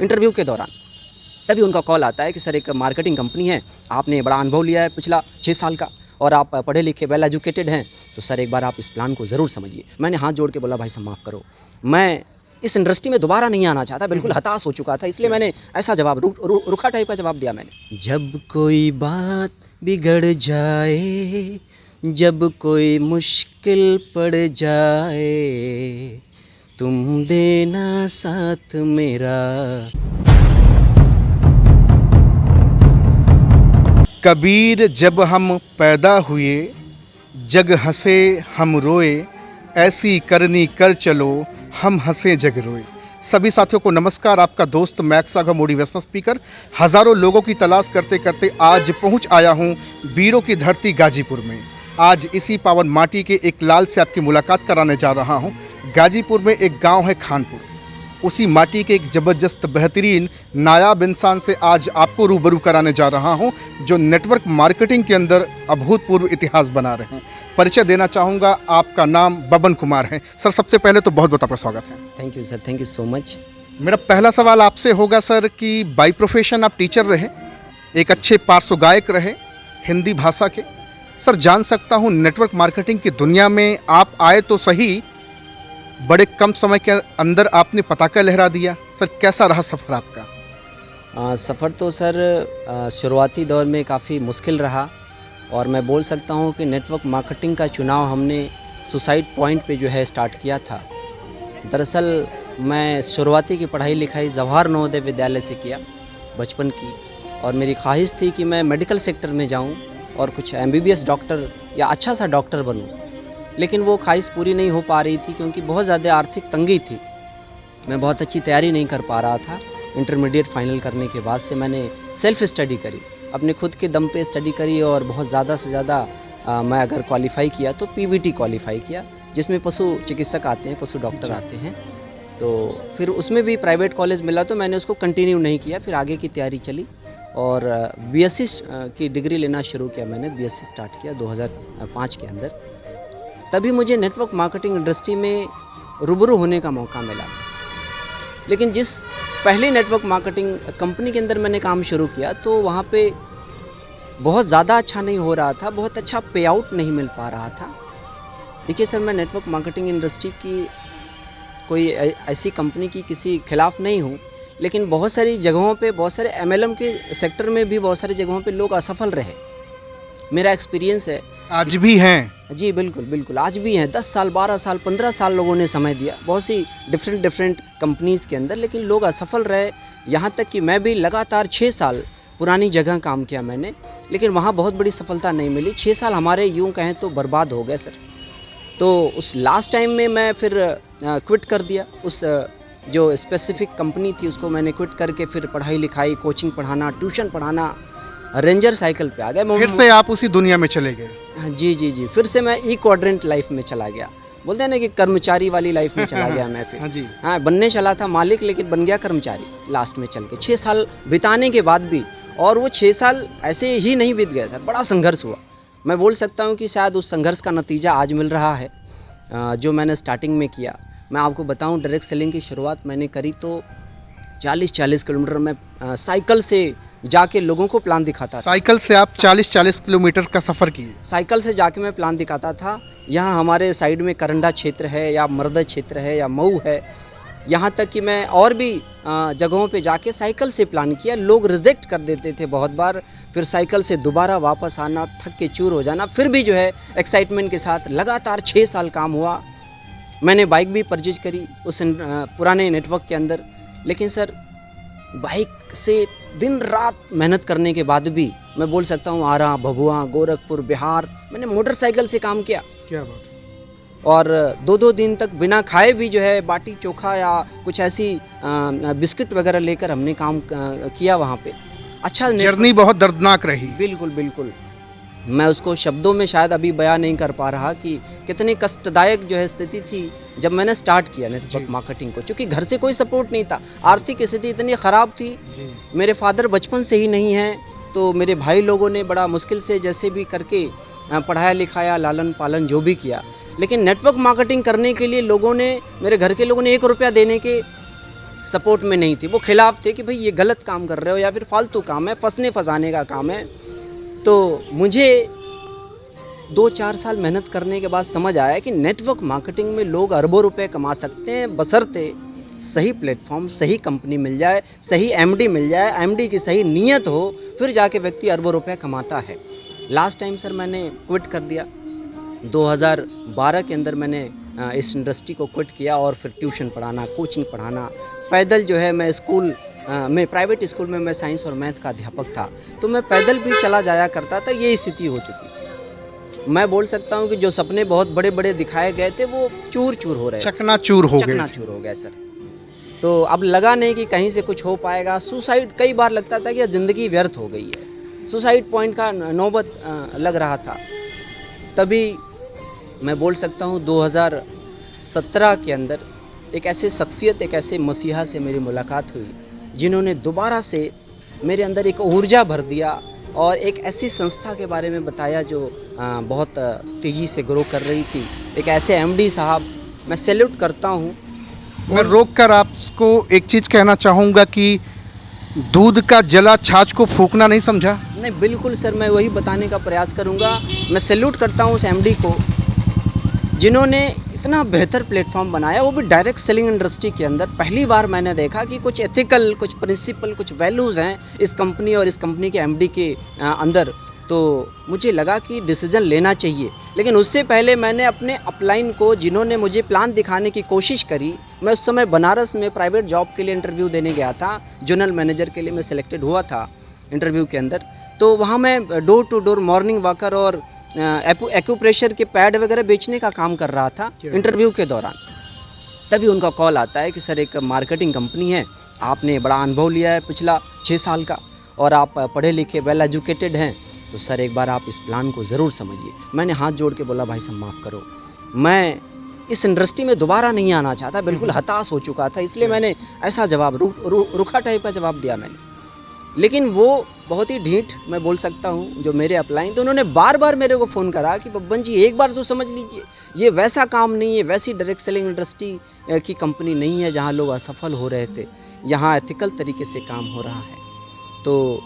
Interview के दौरान। तभी उनका कॉल आता है कि सर एक मार्केटिंग कंपनी है, आपने बड़ा अनुभव लिया है पिछला 6 साल का और आप पढ़े लिखे वेल एजुकेटेड हैं, तो सर एक बार आप इस प्लान को ज़रूर समझिए। मैंने हाथ जोड़ के बोला भाई साहब माफ़ करो, मैं इस इंडस्ट्री में दोबारा नहीं आना चाहता, बिल्कुल हताश हो चुका था, इसलिए मैंने ऐसा जवाब रुखा टाइप का जवाब दिया मैंने। जब कोई बात बिगड़ जाए, जब कोई मुश्किल पड़ जाए, तुम देना साथ मेरा। कबीर जब हम पैदा हुए, जग हंसे हम रोए, ऐसी करनी कर चलो हम हंसे जग रोए। सभी साथियों को नमस्कार। आपका दोस्त मैक्स सागा मोटिवेशनल स्पीकर हज़ारों लोगों की तलाश करते करते आज पहुंच आया हूं वीरों की धरती गाजीपुर में। आज इसी पावन माटी के एक लाल से आपकी मुलाकात कराने जा रहा हूं। गाजीपुर में एक गांव है खानपुर, उसी माटी के एक ज़बरदस्त बेहतरीन नायाब इंसान से आज आपको रूबरू कराने जा रहा हूं, जो नेटवर्क मार्केटिंग के अंदर अभूतपूर्व इतिहास बना रहे हैं। परिचय देना चाहूँगा, आपका नाम बबन कुमार है। सर सबसे पहले तो बहुत बहुत आपका स्वागत है। Thank you sir, thank you so much. मेरा पहला सवाल आपसे होगा सर कि बाय प्रोफेशन आप टीचर रहे, एक अच्छे पार्श्व गायक रहे हिंदी भाषा के। सर जान सकता हूँ नेटवर्क मार्केटिंग की दुनिया में आप आए तो सही, बड़े कम समय के अंदर आपने पताका लहरा दिया। सर कैसा रहा सफ़र आपका? सफ़र तो सर शुरुआती दौर में काफ़ी मुश्किल रहा और मैं बोल सकता हूँ कि नेटवर्क मार्केटिंग का चुनाव हमने सुसाइड पॉइंट पे जो है स्टार्ट किया था। दरअसल मैं शुरुआती की पढ़ाई लिखाई जवाहर नवोदय विद्यालय से किया बचपन की, और मेरी ख्वाहिश थी कि मैं मेडिकल सेक्टर में जाऊँ और कुछ MBBS डॉक्टर या अच्छा सा डॉक्टर बनूँ, लेकिन वो ख्वाहिश पूरी नहीं हो पा रही थी क्योंकि बहुत ज़्यादा आर्थिक तंगी थी। मैं बहुत अच्छी तैयारी नहीं कर पा रहा था। इंटरमीडिएट फाइनल करने के बाद से मैंने सेल्फ़ स्टडी करी, अपने खुद के दम पे स्टडी करी और बहुत ज़्यादा से ज़्यादा मैं अगर क्वालिफ़ाई किया तो PVT क्वालिफ़ाई किया, जिसमें पशु चिकित्सक आते हैं, पशु डॉक्टर आते हैं। तो फिर उसमें भी प्राइवेट कॉलेज मिला तो मैंने उसको कंटिन्यू नहीं किया, फिर आगे की तैयारी चली और BSc की डिग्री लेना शुरू किया। मैंने BSc स्टार्ट किया 2005 के अंदर। तभी मुझे नेटवर्क मार्केटिंग इंडस्ट्री में रूबरू होने का मौका मिला। लेकिन जिस पहली नेटवर्क मार्केटिंग कंपनी के अंदर मैंने काम शुरू किया तो वहाँ पे बहुत ज़्यादा अच्छा नहीं हो रहा था, बहुत अच्छा पे आउट नहीं मिल पा रहा था। देखिए सर, मैं नेटवर्क मार्केटिंग इंडस्ट्री की कोई ऐसी कंपनी की किसी खिलाफ़ नहीं हूँ, लेकिन बहुत सारी जगहों पे, बहुत सारे MLM के सेक्टर में भी बहुत सारी जगहों पे लोग असफल रहे। मेरा एक्सपीरियंस है। आज भी हैं? जी बिल्कुल बिल्कुल, आज भी हैं। 10 साल, 12 साल, 15 साल लोगों ने समय दिया बहुत सी डिफरेंट कंपनीज़ के अंदर, लेकिन लोग असफल रहे। यहाँ तक कि मैं भी लगातार 6 साल पुरानी जगह काम किया मैंने, लेकिन वहाँ बहुत बड़ी सफलता नहीं मिली। 6 साल हमारे यूँ कहें तो बर्बाद हो गए सर। तो उस लास्ट टाइम में मैं फिर क्विट कर दिया। उस जो स्पेसिफिक कंपनी थी उसको मैंने क्विट करके फिर पढ़ाई लिखाई, कोचिंग पढ़ाना, ट्यूशन पढ़ाना, रेंजर साइकिल पे आ गया। फिर से आप उसी दुनिया में चले गए? जी, फिर से मैं क्वाड्रेंट लाइफ में चला गया। बोलते हैं ना कि कर्मचारी वाली लाइफ में चला गया मैं फिर। हाँ जी। हाँ, बनने चला था मालिक, लेकिन बन गया कर्मचारी लास्ट में चल के। 6 साल बिताने के बाद भी, और वो 6 साल ऐसे ही नहीं बीत गए सर, बड़ा संघर्ष हुआ। मैं बोल सकता हूँ कि शायद उस संघर्ष का नतीजा आज मिल रहा है जो मैंने स्टार्टिंग में किया। मैं आपको बताऊँ, डायरेक्ट सेलिंग की शुरुआत मैंने करी तो 40-40 किलोमीटर में साइकिल से जाके लोगों को प्लान दिखाता था। साइकिल से आप 40-40 किलोमीटर का सफ़र किए? साइकिल से जाके मैं प्लान दिखाता था। यहाँ हमारे साइड में करंडा क्षेत्र है या मर्द क्षेत्र है या मऊ है, यहाँ तक कि मैं और भी जगहों पे जाके साइकिल से प्लान किया। लोग रिजेक्ट कर देते थे बहुत बार, फिर साइकिल से दोबारा वापस आना, थक के चूर हो जाना, फिर भी जो है एक्साइटमेंट के साथ लगातार 6 साल काम हुआ। मैंने बाइक भी परचेज करी उस पुराने नेटवर्क के अंदर, लेकिन सर बाइक से दिन रात मेहनत करने के बाद भी मैं बोल सकता हूँ आरा, भभुआ, गोरखपुर, बिहार, मैंने मोटरसाइकिल से काम किया। क्या बात है। और 2-2 दिन तक बिना खाए भी जो है बाटी चोखा या कुछ ऐसी बिस्किट वगैरह लेकर हमने काम किया वहाँ पे। अच्छा, जर्नी बहुत दर्दनाक रही। बिल्कुल बिल्कुल, मैं उसको शब्दों में शायद अभी बयां नहीं कर पा रहा कि कितनी कष्टदायक जो है स्थिति थी जब मैंने स्टार्ट किया नेटवर्क मार्केटिंग को। क्योंकि घर से कोई सपोर्ट नहीं था, आर्थिक स्थिति इतनी ख़राब थी। मेरे फादर बचपन से ही नहीं हैं, तो मेरे भाई लोगों ने बड़ा मुश्किल से जैसे भी करके पढ़ाया लिखाया, लालन पालन जो भी किया। लेकिन नेटवर्क मार्केटिंग करने के लिए लोगों ने, मेरे घर के लोगों ने 1 रुपया देने के सपोर्ट में नहीं थे, वो खिलाफ थे कि भाई ये गलत काम कर रहे हो या फिर फालतू काम है, फंसने फंसाने का काम है। तो मुझे 2-4 साल मेहनत करने के बाद समझ आया कि नेटवर्क मार्केटिंग में लोग अरबों रुपए कमा सकते हैं, बशर्ते सही प्लेटफॉर्म, सही कंपनी मिल जाए, सही एमडी मिल जाए, एमडी की सही नीयत हो, फिर जाके व्यक्ति अरबों रुपए कमाता है। लास्ट टाइम सर मैंने क्विट कर दिया, 2012 के अंदर मैंने इस इंडस्ट्री को क्विट किया और फिर ट्यूशन पढ़ाना, कोचिंग पढ़ाना, पैदल जो है मैं स्कूल में, प्राइवेट स्कूल में मैं साइंस और मैथ का अध्यापक था, तो मैं पैदल भी चला जाया करता था। ये स्थिति हो चुकी। मैं बोल सकता हूँ कि जो सपने बहुत बड़े बड़े दिखाए गए थे वो चूर चूर हो रहे, चकनाचूर हो गए, चकनाचूर हो गए सर। तो अब लगा नहीं कि कहीं से कुछ हो पाएगा। सुसाइड, कई बार लगता था कि ज़िंदगी व्यर्थ हो गई है, सुसाइड पॉइंट का नौबत लग रहा था। तभी मैं बोल सकता हूँ 2017 के अंदर एक ऐसे शख्सियत, एक ऐसे मसीहा से मेरी मुलाकात हुई जिन्होंने दोबारा से मेरे अंदर एक ऊर्जा भर दिया और एक ऐसी संस्था के बारे में बताया जो बहुत तेज़ी से ग्रो कर रही थी। एक ऐसे एमडी साहब, मैं सैल्यूट करता हूँ। मैं रोक कर आपको एक चीज़ कहना चाहूँगा कि दूध का जला छाछ को फूकना नहीं समझा। नहीं, बिल्कुल सर, मैं वही बताने का प्रयास करूँगा। मैं सैल्यूट करता हूँ उस एमडी को जिन्होंने इतना बेहतर प्लेटफॉर्म बनाया, वो भी डायरेक्ट सेलिंग इंडस्ट्री के अंदर। पहली बार मैंने देखा कि कुछ एथिकल, कुछ प्रिंसिपल, कुछ वैल्यूज़ हैं इस कंपनी और इस कंपनी के एमडी के अंदर। तो मुझे लगा कि डिसीज़न लेना चाहिए, लेकिन उससे पहले मैंने अपने अपलाइन को, जिन्होंने मुझे प्लान दिखाने की कोशिश करी, मैं उस समय बनारस में प्राइवेट जॉब के लिए इंटरव्यू देने गया था, जनरल मैनेजर के लिए मैं सिलेक्टेड हुआ था इंटरव्यू के अंदर। तो वहाँ मैं door to door morning walker और एक्यूप्रेशर के पैड वगैरह बेचने का काम कर रहा था इंटरव्यू के दौरान। तभी उनका कॉल आता है कि सर एक मार्केटिंग कंपनी है, आपने बड़ा अनुभव लिया है पिछला 6 साल का और आप पढ़े लिखे वेल एजुकेटेड हैं, तो सर एक बार आप इस प्लान को ज़रूर समझिए। मैंने हाथ जोड़ के बोला, भाई साहब माफ़ करो, मैं इस इंडस्ट्री में दोबारा नहीं आना चाहता, बिल्कुल हताश हो चुका था, इसलिए मैंने ऐसा जवाब रुखा टाइप का जवाब दिया मैंने। लेकिन वो बहुत ही ढीठ, मैं बोल सकता हूँ, जो मेरे अपलाइन, तो उन्होंने बार बार मेरे को फ़ोन करा कि बब्बन जी एक बार तो समझ लीजिए, ये वैसा काम नहीं है, वैसी डायरेक्ट सेलिंग इंडस्ट्री की कंपनी नहीं है जहाँ लोग असफल हो रहे थे, यहाँ एथिकल तरीके से काम हो रहा है। तो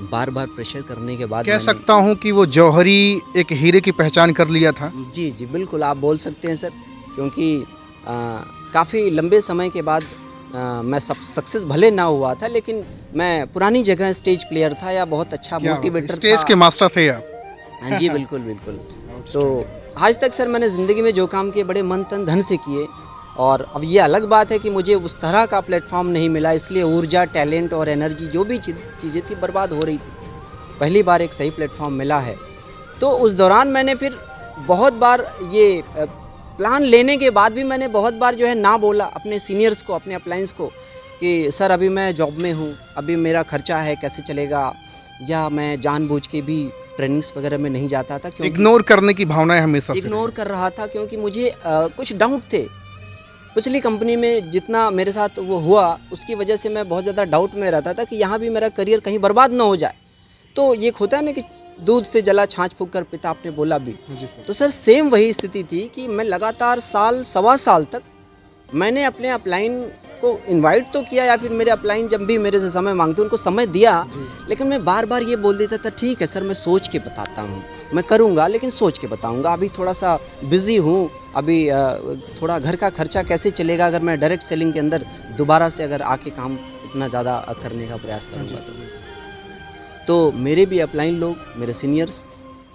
बार बार प्रेशर करने के बाद कह सकता हूँ कि वो जौहरी एक हीरे की पहचान कर लिया था। जी जी बिल्कुल, आप बोल सकते हैं सर, क्योंकि काफ़ी लंबे समय के बाद मैं सक्सेस भले ना हुआ था, लेकिन मैं पुरानी जगह स्टेज प्लेयर था या बहुत अच्छा मोटिवेटर था। स्टेज के मास्टर थे आप। हाँ जी बिल्कुल बिल्कुल। तो आज तक सर मैंने ज़िंदगी में जो काम किए बड़े मन तन धन से किए, और अब ये अलग बात है कि मुझे उस तरह का प्लेटफॉर्म नहीं मिला, इसलिए ऊर्जा, टैलेंट और एनर्जी जो भी चीज़ें थी बर्बाद हो रही थी। पहली बार एक सही प्लेटफॉर्म मिला है, तो उस दौरान मैंने फिर बहुत बार ये प्लान लेने के बाद भी मैंने बहुत बार जो है ना बोला अपने सीनियर्स को, अपने अपलाइंस को कि सर अभी मैं जॉब में हूँ, अभी मेरा खर्चा है, कैसे चलेगा, या मैं जानबूझ के भी ट्रेनिंग्स वगैरह में नहीं जाता था, क्योंकि इग्नोर करने की भावनाएं हमेशा से इग्नोर कर रहा था, क्योंकि मुझे कुछ डाउट थे। पिछली कंपनी में जितना मेरे साथ वो हुआ उसकी वजह से मैं बहुत ज़्यादा डाउट में रहता था कि यहाँ भी मेरा करियर कहीं बर्बाद ना हो जाए। तो ये होता है ना कि दूध से जला छाछ फूंक कर पिता, आपने बोला भी। तो सर सेम वही स्थिति थी कि मैं लगातार साल, सवा साल तक मैंने अपने अपलाइन को इनवाइट तो किया, या फिर मेरे अपलाइन जब भी मेरे से समय मांगते उनको समय दिया, लेकिन मैं बार बार ये बोल देता था ठीक है सर मैं सोच के बताता हूँ, मैं करूँगा लेकिन सोच के बताऊँगा, अभी थोड़ा सा बिज़ी हूँ, अभी थोड़ा घर का खर्चा कैसे चलेगा अगर मैं डायरेक्ट सेलिंग के अंदर दोबारा से अगर आके काम इतना ज़्यादा करने का प्रयास करूँगा। तो मेरे भी अपलाइन लोग, मेरे सीनियर्स,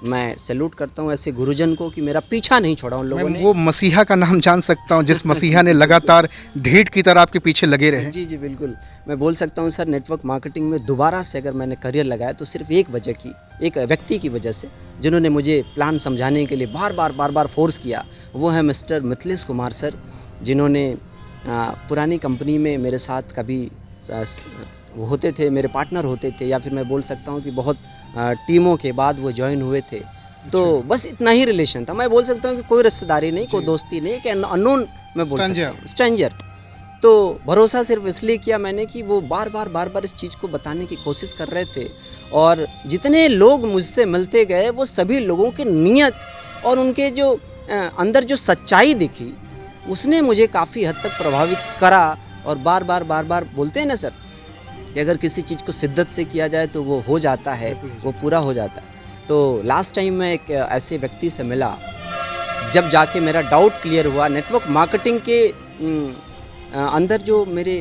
मैं सैल्यूट करता हूँ ऐसे गुरुजन को कि मेरा पीछा नहीं छोड़ा उन लोगों ने। वो मसीहा का नाम जान सकता हूँ जिस मसीहा ने लगातार ढीठ की तरह आपके पीछे लगे रहे? जी जी बिल्कुल, मैं बोल सकता हूँ सर नेटवर्क मार्केटिंग में दोबारा से अगर मैंने करियर लगाया तो सिर्फ एक व्यक्ति की वजह से, जिन्होंने मुझे प्लान समझाने के लिए बार बार फोर्स किया, वो है मिस्टर मिथिलेश कुमार सर, जिन्होंने पुरानी कंपनी में मेरे साथ कभी वो होते थे, मेरे पार्टनर होते थे, या फिर मैं बोल सकता हूँ कि बहुत टीमों के बाद वो ज्वाइन हुए थे। तो बस इतना ही रिलेशन था, मैं बोल सकता हूँ कि कोई रिश्तेदारी नहीं, कोई दोस्ती नहीं, कि अननोन मैं बोल सकता हूँ, स्ट्रेंजर। तो भरोसा सिर्फ इसलिए किया मैंने कि वो बार बार इस चीज़ को बताने की कोशिश कर रहे थे, और जितने लोग मुझसे मिलते गए वो सभी लोगों की नीयत और उनके जो अंदर जो सच्चाई दिखी उसने मुझे काफ़ी हद तक प्रभावित करा, और बार बार बोलते हैं ना सर कि अगर किसी चीज़ को शिद्दत से किया जाए तो वो हो जाता है, वो पूरा हो जाता है। तो लास्ट टाइम मैं एक ऐसे व्यक्ति से मिला, जब जाके मेरा डाउट क्लियर हुआ नेटवर्क मार्केटिंग के अंदर जो मेरे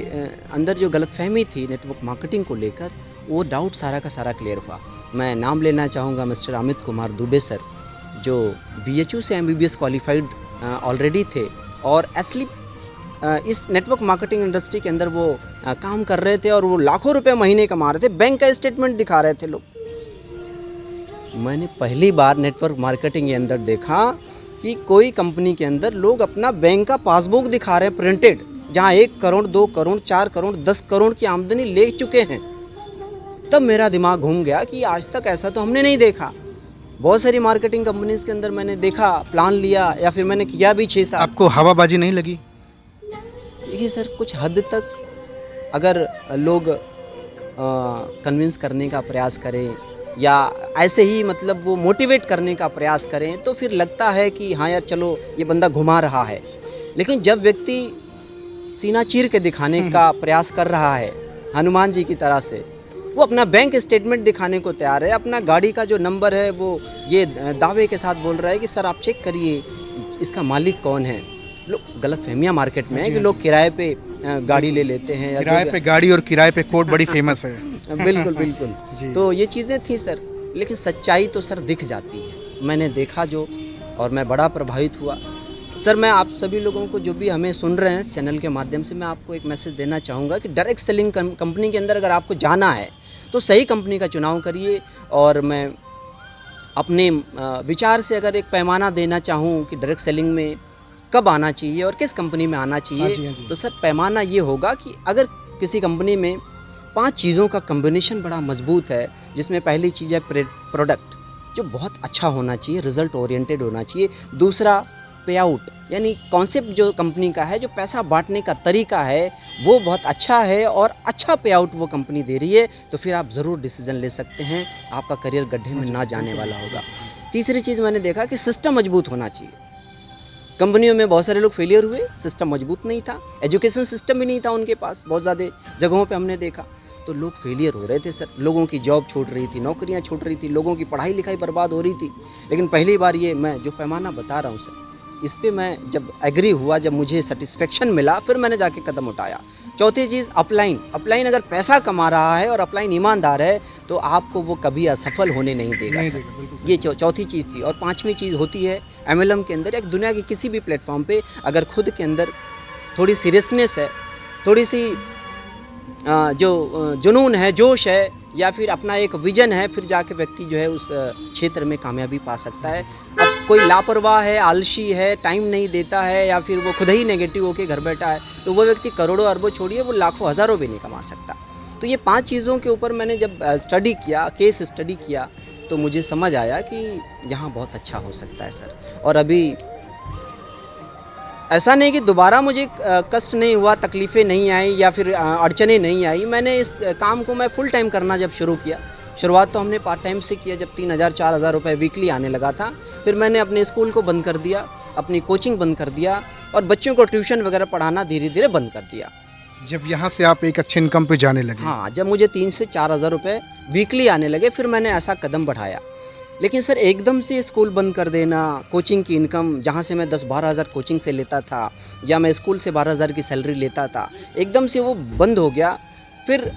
अंदर जो गलतफहमी थी नेटवर्क मार्केटिंग को लेकर, वो डाउट सारा का सारा क्लियर हुआ। मैं नाम लेना चाहूँगा मिस्टर अमित कुमार दुबे सर, जो BHU से MBBS क्वालिफाइड ऑलरेडी थे और असली इस नेटवर्क मार्केटिंग इंडस्ट्री के अंदर वो काम कर रहे थे और वो लाखों रुपए महीने कमा रहे थे, बैंक का स्टेटमेंट दिखा रहे थे लोग। मैंने पहली बार नेटवर्क मार्केटिंग के अंदर देखा कि कोई कंपनी के अंदर लोग अपना बैंक का पासबुक दिखा रहे हैं प्रिंटेड, जहाँ 1 करोड़ 2 करोड़ 4 करोड़ 10 करोड़ की आमदनी ले चुके हैं। तब मेरा दिमाग घूम गया कि आज तक ऐसा तो हमने नहीं देखा। बहुत सारी मार्केटिंग कंपनीज के अंदर मैंने देखा, प्लान लिया या फिर मैंने किया भी 6 साल। आपको हवाबाजी नहीं लगी? देखिए सर, कुछ हद तक अगर लोग कन्विंस करने का प्रयास करें या ऐसे ही मतलब वो मोटिवेट करने का प्रयास करें तो फिर लगता है कि हाँ यार चलो ये बंदा घुमा रहा है। लेकिन जब व्यक्ति सीना चीर के दिखाने का प्रयास कर रहा है हनुमान जी की तरह से, वो अपना बैंक स्टेटमेंट दिखाने को तैयार है, अपना गाड़ी का जो नंबर है वो ये दावे के साथ बोल रहा है कि सर आप चेक करिए इसका मालिक कौन है। लोग गलतफहमियां मार्केट में है कि लोग किराए पे गाड़ी ले लेते हैं, किराए पे गाड़ी और किराए पे कोट बड़ी फेमस है। बिल्कुल बिल्कुल। तो ये चीज़ें थी सर, लेकिन सच्चाई तो सर दिख जाती है। मैंने देखा जो, और मैं बड़ा प्रभावित हुआ। सर मैं आप सभी लोगों को जो भी हमें सुन रहे हैं चैनल के माध्यम से, मैं आपको एक मैसेज देना चाहूँगा कि डायरेक्ट सेलिंग कंपनी के अंदर अगर आपको जाना है तो सही कंपनी का चुनाव करिए। और मैं अपने विचार से अगर एक पैमाना देना चाहूँ कि डायरेक्ट सेलिंग में कब आना चाहिए और किस कंपनी में आना चाहिए, तो सर पैमाना ये होगा कि अगर किसी कंपनी में 5 चीज़ों का कम्बिनेशन बड़ा मजबूत है, जिसमें पहली चीज़ है प्रोडक्ट जो बहुत अच्छा होना चाहिए, रिजल्ट ओरिएंटेड होना चाहिए। दूसरा पे आउट, यानी कॉन्सेप्ट जो कंपनी का है, जो पैसा बांटने का तरीका है वो बहुत अच्छा है और अच्छा पे आउट वो कंपनी दे रही है, तो फिर आप ज़रूर डिसीज़न ले सकते हैं, आपका करियर गड्ढे में ना जाने वाला होगा। तीसरी चीज़ मैंने देखा कि सिस्टम मजबूत होना चाहिए। कंपनियों में बहुत सारे लोग फेलियर हुए, सिस्टम मजबूत नहीं था, एजुकेशन सिस्टम भी नहीं था उनके पास। बहुत ज़्यादा जगहों पे हमने देखा तो लोग फेलियर हो रहे थे सर, लोगों की जॉब छूट रही थी, नौकरियां छूट रही थी, लोगों की पढ़ाई लिखाई बर्बाद हो रही थी। लेकिन पहली बार ये मैं जो पैमाना बता रहा हूँ सर, इस पे मैं जब एग्री हुआ, जब मुझे सेटिस्फेक्शन मिला, फिर मैंने जाके कदम उठाया। चौथी चीज़ अपलाइन अगर पैसा कमा रहा है और अपलाइन ईमानदार है तो आपको वो कभी असफल होने नहीं देगा सर। ये चौथी चीज़ थी। और 5वीं चीज़ होती है MLM के अंदर, एक दुनिया की किसी भी प्लेटफॉर्म पे अगर खुद के अंदर थोड़ी सीरियसनेस है, थोड़ी सी जो जुनून है, जोश है, या फिर अपना एक विजन है, फिर जाके व्यक्ति जो है उस क्षेत्र में कामयाबी पा सकता है। अब कोई लापरवाह है, आलसी है, टाइम नहीं देता है, या फिर वो खुद ही नेगेटिव होके घर बैठा है, तो वो व्यक्ति करोड़ों अरबों छोड़िए, वो लाखों हज़ारों भी नहीं कमा सकता। तो ये 5 चीज़ों के ऊपर मैंने जब स्टडी किया, केस स्टडी किया, तो मुझे समझ आया कि यहाँ बहुत अच्छा हो सकता है सर। और अभी ऐसा नहीं कि दोबारा मुझे कष्ट नहीं हुआ, तकलीफ़ें नहीं आई या फिर अड़चनें नहीं आई। मैंने इस काम को मैं फुल टाइम करना जब शुरू किया, शुरुआत तो हमने पार्ट टाइम से किया, जब 3,000-4,000 रुपये वीकली आने लगा था। फिर मैंने अपने स्कूल को बंद कर दिया, अपनी कोचिंग बंद कर दिया और बच्चों को ट्यूशन वगैरह पढ़ाना धीरे धीरे बंद कर दिया। जब यहाँ से आप एक अच्छे इनकम पे जाने लगे? हाँ, जब मुझे 3 से 4,000 रुपये वीकली आने लगे, फिर मैंने ऐसा कदम बढ़ाया। लेकिन सर एकदम से स्कूल बंद कर देना, कोचिंग की इनकम जहाँ से मैं 10-12 हज़ार कोचिंग से लेता था या मैं स्कूल से 12 हज़ार की सैलरी लेता था, एकदम से वो बंद हो गया। फिर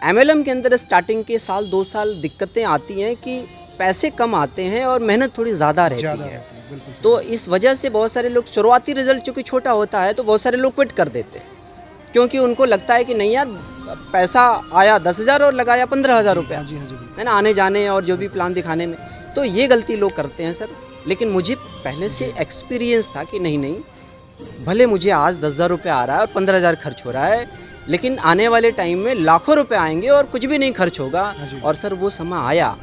MLM के अंदर स्टार्टिंग के 1-2 साल दिक्कतें आती हैं कि पैसे कम आते हैं और मेहनत थोड़ी ज़्यादा रहती है। तो इस वजह से बहुत सारे लोग, शुरुआती रिजल्ट चूँकि छोटा होता है तो बहुत सारे लोग क्विट कर देते हैं, क्योंकि उनको लगता है कि नहीं यार पैसा आया 10,000 और लगाया 15,000 रुपया, है ना, आने जाने और जो भी प्लान दिखाने में। तो ये गलती लोग करते हैं सर। लेकिन मुझे पहले से एक्सपीरियंस था कि नहीं, भले मुझे आज 10,000 रुपये आ रहा है और 15,000 खर्च हो रहा है, लेकिन आने वाले टाइम में लाखों रुपए आएंगे और कुछ भी नहीं खर्च होगा। और सर वो समय आया।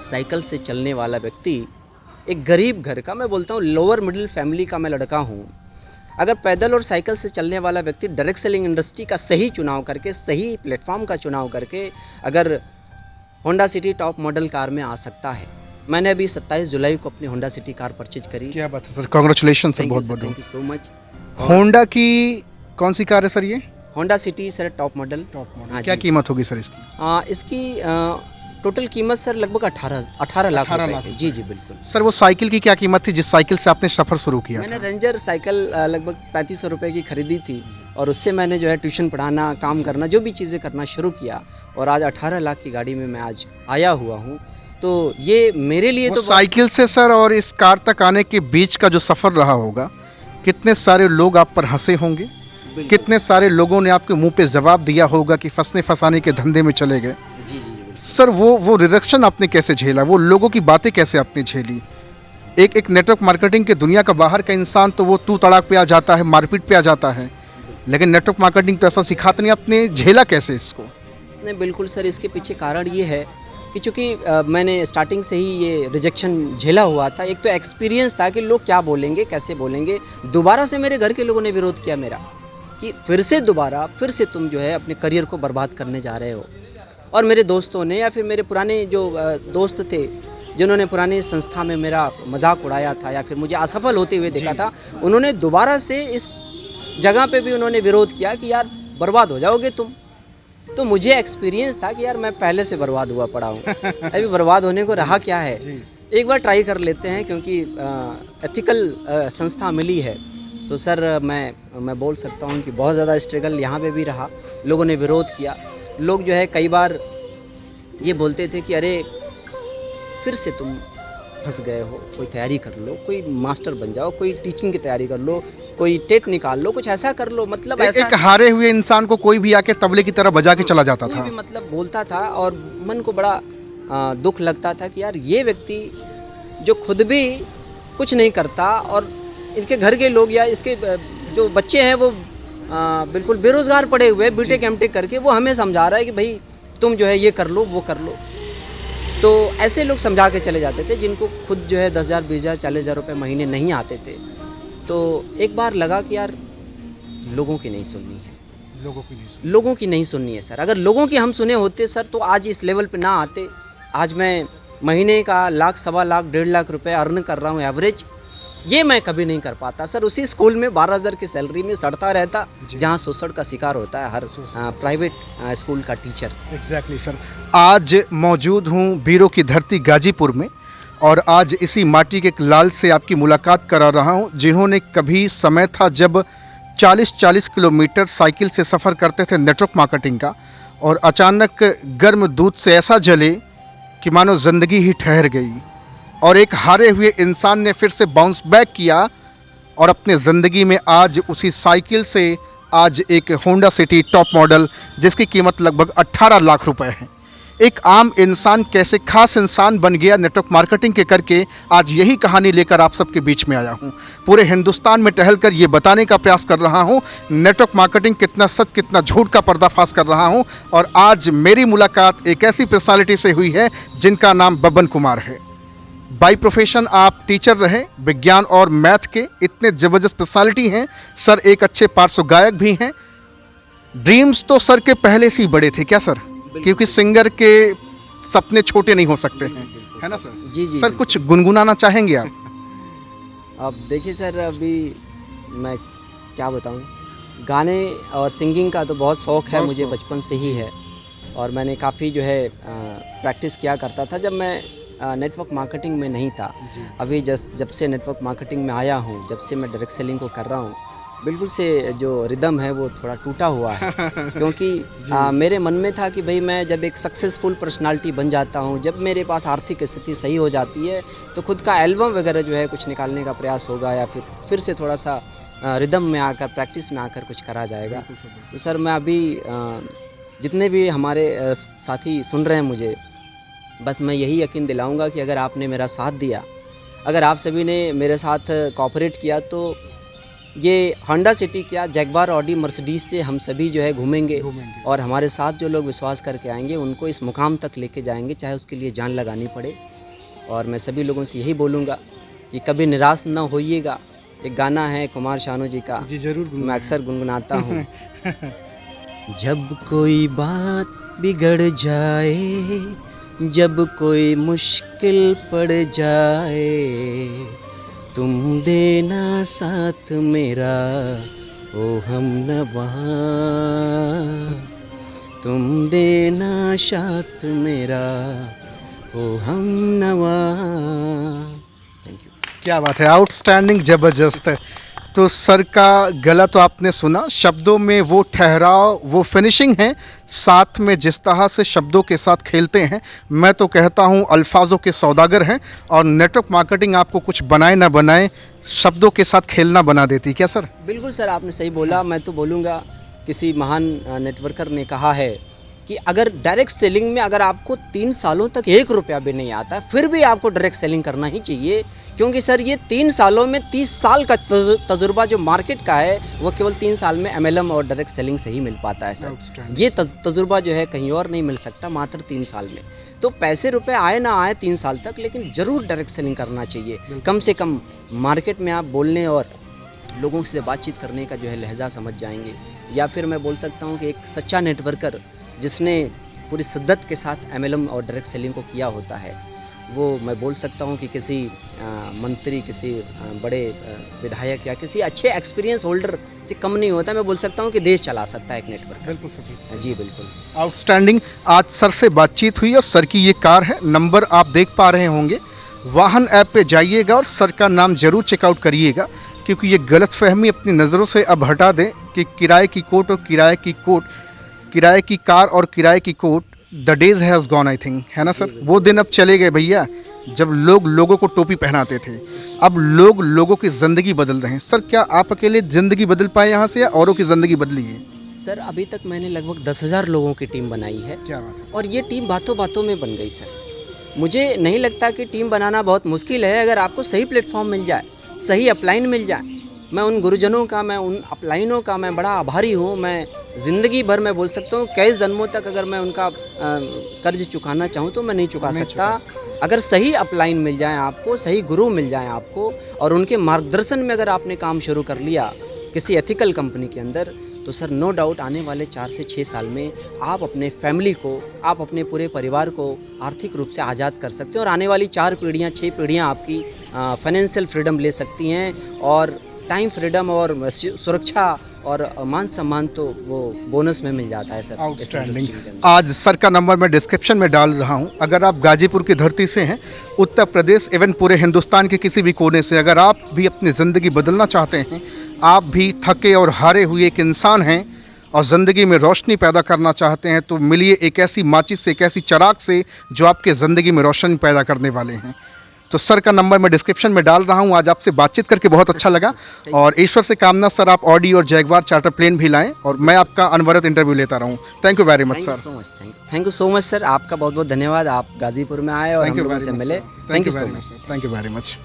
साइकिल से चलने वाला व्यक्ति, एक गरीब घर का, मैं बोलता हूँ लोअर मिडिल फैमिली का मैं लड़का हूँ, अगर पैदल और साइकिल से चलने वाला व्यक्ति डायरेक्ट सेलिंग इंडस्ट्री का सही चुनाव करके, सही प्लेटफॉर्म का चुनाव करके अगर Honda city top model car में आ सकता है। मैंने अभी 27 जुलाई को अपनी होंडा सिटी कार परचेज करी। क्या बात है सर, कांग्रेचुलेशन सर, बहुत बहुत thank you so much. Honda की कौन सी कार है सर ये? Honda city sir, top model. Top हाँ मॉडल क्या जी। कीमत होगी सर इसकी? इसकी टोटल कीमत सर लगभग 18 लाख 18 रुपए लाख है। जी, जी, बिल्कुल। सर वो साइकिल की क्या कीमत थी जिस साइकिल से आपने सफ़र शुरू किया मैंने था? रेंजर साइकिल लगभग 3500 रुपये की खरीदी थी, और उससे मैंने जो है ट्यूशन पढ़ाना, काम करना, जो भी चीज़ें करना शुरू किया, और आज 18 लाख की गाड़ी में मैं आज आया हुआ हूँ। तो ये मेरे लिए वो तो साइकिल से सर और इस कार तक आने के बीच का जो सफ़र रहा होगा, कितने सारे लोग आप पर हंसे होंगे, बिल्कुल। कितने सारे लोगों ने आपके मुंह पे जवाब दिया होगा कि फंसने फंसाने के धंधे में चले गए। जी, जी, बिल्कुल। सर वो रिजेक्शन आपने कैसे झेला, वो लोगों की बातें कैसे आपने झेली? एक नेटवर्क मार्केटिंग के दुनिया का बाहर का इंसान तो वो तू तड़ाक पे आ जाता है, मारपीट पे आ जाता है, लेकिन नेटवर्क मार्केटिंग तो ऐसा सिखाते नहीं। आपने झेला कैसे इसको? नहीं, बिल्कुल सर, इसके पीछे कारण ये है कि चूँकि मैंने स्टार्टिंग से ही ये रिजेक्शन झेला हुआ था। एक तो एक्सपीरियंस था कि लोग क्या बोलेंगे, कैसे बोलेंगे। दोबारा से मेरे घर के लोगों ने विरोध किया मेरा, कि फिर से तुम जो है अपने करियर को बर्बाद करने जा रहे हो। और मेरे दोस्तों ने, या फिर मेरे पुराने जो दोस्त थे, जिन्होंने पुरानी संस्था में मेरा मजाक उड़ाया था या फिर मुझे असफल होते हुए देखा था, उन्होंने दोबारा से इस जगह पे भी उन्होंने विरोध किया कि यार बर्बाद हो जाओगे तुम। तो मुझे एक्सपीरियंस था कि यार मैं पहले से बर्बाद हुआ पड़ा हूँ, अभी बर्बाद होने को रहा क्या है, एक बार ट्राई कर लेते हैं, क्योंकि एथिकल संस्था मिली है। तो सर मैं बोल सकता हूँ कि बहुत ज़्यादा स्ट्रगल यहाँ पे भी रहा। लोगों ने विरोध किया। लोग जो है कई बार ये बोलते थे कि अरे फिर से तुम फंस गए हो, कोई तैयारी कर लो, कोई मास्टर बन जाओ, कोई टीचिंग की तैयारी कर लो, कोई टेट निकाल लो, कुछ ऐसा कर लो। मतलब ऐसा एक हारे हुए इंसान को कोई भी आके तबले की तरह बजा के चला जाता कोई था। भी मतलब बोलता था, और मन को बड़ा दुख लगता था कि यार ये व्यक्ति जो खुद भी कुछ नहीं करता, और इनके घर के लोग या इसके जो बच्चे हैं वो बिल्कुल बेरोज़गार पड़े हुए, बीटेक एमटेक करके, वो हमें समझा रहा है कि भाई तुम जो है ये कर लो, वो कर लो। तो ऐसे लोग समझा के चले जाते थे, जिनको खुद जो है 10,000, 20,000, 40,000 रुपये महीने नहीं आते थे। तो एक बार लगा कि यार लोगों की नहीं सुननी है, लोगों की नहीं सुननी है सर। अगर लोगों की हम सुने होते सर, तो आज इस लेवल पे ना आते। आज मैं महीने का लाख, सवा लाख, 1.5 लाख रुपए अर्न कर रहा हूँ एवरेज। ये मैं कभी नहीं कर पाता सर। उसी स्कूल में 12,000 की सैलरी में सड़ता रहता, जहाँ शोषण का शिकार होता है हर प्राइवेट स्कूल का टीचर। Exactly sir. आज मौजूद हूँ वीरों की धरती गाजीपुर में, और आज इसी माटी के एक लाल से आपकी मुलाकात करा रहा हूँ, जिन्होंने कभी समय था जब 40-40 किलोमीटर साइकिल से सफ़र करते थे नेटवर्क मार्केटिंग का, और अचानक गर्म दूध से ऐसा जले कि मानो ज़िंदगी ही ठहर गई, और एक हारे हुए इंसान ने फिर से बाउंस बैक किया, और अपने ज़िंदगी में आज उसी साइकिल से आज एक होंडा सिटी टॉप मॉडल जिसकी कीमत लगभग 18 लाख रुपए है। एक आम इंसान कैसे खास इंसान बन गया नेटवर्क मार्केटिंग के करके, आज यही कहानी लेकर आप सबके बीच में आया हूँ। पूरे हिंदुस्तान में टहलकर ये बताने का प्रयास कर रहा हूँ नेटवर्क मार्केटिंग कितना सच कितना झूठ का पर्दाफाश कर रहा हूँ। और आज मेरी मुलाकात एक ऐसी पर्सनालिटी से हुई है जिनका नाम बबन कुमार है। बाई प्रोफेशन आप टीचर रहे, विज्ञान और मैथ के, इतने ज़बरदस्त पर्सनालिटी हैं सर। एक अच्छे पार्श्व गायक भी हैं। ड्रीम्स तो सर के पहले से ही बड़े थे क्या सर? क्योंकि सिंगर के सपने छोटे नहीं हो सकते हैं, है ना सर? जी जी सर कुछ गुनगुनाना चाहेंगे आप? अब देखिए सर, अभी मैं क्या बताऊं, गाने और सिंगिंग का तो बहुत शौक़ है मुझे, बचपन से ही है। और मैंने काफ़ी जो है प्रैक्टिस किया करता था जब मैं नेटवर्क मार्केटिंग में नहीं था। अभी जब से नेटवर्क मार्केटिंग में आया हूँ, जब से मैं डायरेक्ट सेलिंग को कर रहा हूँ, बिल्कुल से जो रिदम है वो थोड़ा टूटा हुआ है। क्योंकि मेरे मन में था कि भाई मैं जब एक सक्सेसफुल पर्सनालिटी बन जाता हूँ, जब मेरे पास आर्थिक स्थिति सही हो जाती है, तो खुद का एल्बम वगैरह जो है कुछ निकालने का प्रयास होगा, या फिर से थोड़ा सा रिदम में आकर, प्रैक्टिस में आकर कुछ करा जाएगा। तो सर मैं अभी जितने भी हमारे साथी सुन रहे हैं मुझे, बस मैं यही यकीन दिलाऊंगा कि अगर आपने मेरा साथ दिया, अगर आप सभी ने मेरे साथ कोऑपरेट किया, तो ये होंडा सिटी क्या, जैगवार, ऑडी, मर्सिडीज़ से हम सभी जो है घूमेंगे। और हमारे साथ जो लोग विश्वास करके आएंगे उनको इस मुकाम तक लेके जाएंगे, चाहे उसके लिए जान लगानी पड़े। और मैं सभी लोगों से यही बोलूँगा कि कभी निराश न होइएगा। एक गाना है कुमार शानू जी का, जी जरूर, मैं अक्सर गुनगुनाता हूँ। जब कोई बात बिगड़ जाए, जब कोई मुश्किल पड़ जाए, तुम देना साथ मेरा, ओ हम नवा तुम देना साथ मेरा, ओ हम नवा। Thank you. क्या बात है, आउटस्टैंडिंग, ज़बरदस्त। तो सर का गला तो आपने सुना, शब्दों में वो ठहराव, वो फिनिशिंग है, साथ में जिस तरह से शब्दों के साथ खेलते हैं, मैं तो कहता हूँ अल्फाजों के सौदागर हैं। और नेटवर्क मार्केटिंग आपको कुछ बनाए ना बनाए, शब्दों के साथ खेलना बना देती, क्या सर? बिल्कुल सर, आपने सही बोला। मैं तो बोलूँगा, किसी महान नेटवर्कर ने कहा है कि अगर डायरेक्ट सेलिंग में अगर आपको 3 सालों तक 1 रुपया भी नहीं आता है, फिर भी आपको डायरेक्ट सेलिंग करना ही चाहिए, क्योंकि सर ये 3 सालों में 30 साल का तजुर्बा जो मार्केट का है, वो केवल 3 साल में MLM और डायरेक्ट सेलिंग से ही मिल पाता है सर। ये तजुर्बा जो है कहीं और नहीं मिल सकता, मात्र 3 साल में। तो पैसे रुपए आए ना आए 3 साल तक, लेकिन ज़रूर डायरेक्ट सेलिंग करना चाहिए। कम से कम मार्केट में आप बोलने और लोगों से बातचीत करने का जो है लहजा समझ जाएंगे। या फिर मैं बोल सकता हूँ कि एक सच्चा नेटवर्कर जिसने पूरी शिद्दत के साथ MLM और डायरेक्ट सेलिंग को किया होता है, वो मैं बोल सकता हूँ कि किसी मंत्री, किसी बड़े विधायक या किसी अच्छे एक्सपीरियंस होल्डर से कम नहीं होता। मैं बोल सकता हूँ कि देश चला सकता है एक नेटवर्क। बिल्कुल सही जी बिल्कुल। आउटस्टैंडिंग। आज सर से बातचीत हुई और सर की ये कार है, नंबर आप देख पा रहे होंगे। वाहन ऐप पे जाइएगा और सर का नाम जरूर चेकआउट करिएगा, क्योंकि ये गलतफहमी अपनी नज़रों से अब हटा दें कि किराए की कोट और किराए की कार और किराए की कोट, the days has gone I think, है ना सर? वो दिन अब चले गए भैया, जब लोग लोगों को टोपी पहनाते थे। अब लोग लोगों की ज़िंदगी बदल रहे हैं। सर, क्या आप अकेले ज़िंदगी बदल पाए यहाँ से, या औरों की ज़िंदगी बदली है? सर अभी तक मैंने लगभग 10,000 लोगों की टीम बनाई है। क्या बात है। और ये टीम बातों बातों में बन गई सर। मुझे नहीं लगता कि टीम बनाना बहुत मुश्किल है, अगर आपको सही प्लेटफॉर्म मिल जाए, सही अपलाइन मिल जाए। मैं उन गुरुजनों का, मैं उन अपलाइनों का मैं बड़ा आभारी हूँ। मैं ज़िंदगी भर मैं बोल सकता हूँ कई जन्मों तक अगर मैं उनका कर्ज चुकाना चाहूँ तो मैं नहीं चुका सकता। अगर सही अपलाइन मिल जाए आपको, सही गुरु मिल जाए आपको, और उनके मार्गदर्शन में अगर आपने काम शुरू कर लिया किसी एथिकल कंपनी के अंदर, तो सर नो डाउट आने वाले 4 से 6 साल में आप अपने फैमिली को, आप अपने पूरे परिवार को आर्थिक रूप से आज़ाद कर सकते हैं। और आने वाली 4 पीढ़ियाँ, 6 पीढ़ियाँ आपकी फाइनेंशियल फ्रीडम ले सकती हैं। और टाइम फ्रीडम और सुरक्षा और मान सम्मान तो वो बोनस में मिल जाता है सर। आउटस्टैंडिंग। आज सर का नंबर मैं डिस्क्रिप्शन में डाल रहा हूं। अगर आप गाजीपुर की धरती से हैं, उत्तर प्रदेश, एवं पूरे हिंदुस्तान के किसी भी कोने से, अगर आप भी अपनी ज़िंदगी बदलना चाहते हैं, आप भी थके और हारे हुए एक इंसान हैं और ज़िंदगी में रोशनी पैदा करना चाहते हैं, तो मिलिए एक ऐसी माचिस से, एक ऐसी चिराग से जो आपके ज़िंदगी में रोशनी पैदा करने वाले हैं। तो सर का नंबर मैं डिस्क्रिप्शन में डाल रहा हूं। आज आपसे बातचीत करके बहुत अच्छा लगा, और ईश्वर से कामना सर आप ऑडी और जैगवार चार्टर प्लेन भी लाएं और मैं आपका अनवरत इंटरव्यू लेता रहूं। Thank you very much sir. Thank you so much sir, आपका बहुत बहुत धन्यवाद। आप गाजीपुर में आए और हम लोगों से मिले। Thank you so much. Thank you very much.